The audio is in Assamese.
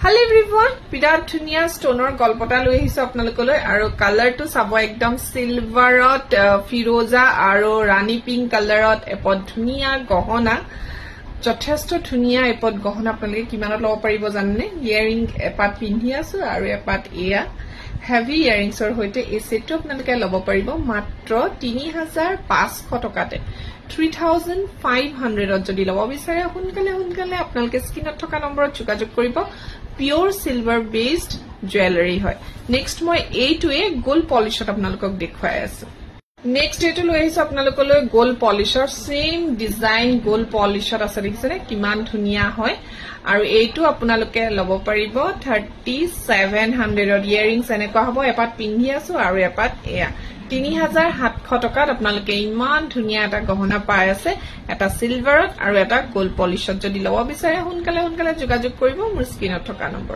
Hello everyone, বিৰাট ধুনিয়া ষ্টোনৰ গল্পটা লৈ আহিছো আপোনালোকলৈ আৰু কালাৰটো চাব একদম সিলভাৰত ফিৰোজা আৰু ৰাণী পিংক কালাৰত এপত ধুনিয়া গহনা যথেষ্ট ধুনিয়া এপত গহনা আপোনালোকে কিমানত লব পাৰিব জানেনে ইয়াৰিং এপাত পিন্ধি আছো আৰু এপাত এয়া হেভি ইয়াৰিংছৰ হৈতে এই সেটটো আপোনালোকে লব পাৰিব মাত্ৰ 3500 টকাতে 3500 যদি লব বিচাৰে সোনকালে আপোনালোকে স্ক্ৰিনত থকা নম্বৰত যোগাযোগ কৰিব পিওৰ সিলভাৰ বেসড জুৱেলাৰী হয় নেক্সট মই এইটোৱে গোল্ড পলিশত আপোনালোকক দেখুৱাই আছো নেক্সট এটো লৈ আহিছো আপোনালোকলৈ গোল্ড পলিশৰ সেম ডিজাইন গোল্ড পলিশত আছে দেখিছেনে কিমান ধুনিয়া হয় আৰু এইটো আপোনালোকে লব পাৰিব 3700 ইয়াৰিংছ এনেকুৱা হ'ব এপাত পিন্ধি আছো আৰু এপাত এয়া 3700 টকাত আপোনালোকে ইমান ধুনিয়া এটা গহনা পাই আছে এটা সিলভাৰত আৰু এটা গোল্ড পলিশত যদি লব বিচাৰে সোনকালে যোগাযোগ কৰিব মোৰ স্ক্ৰিনত থকা নম্বৰ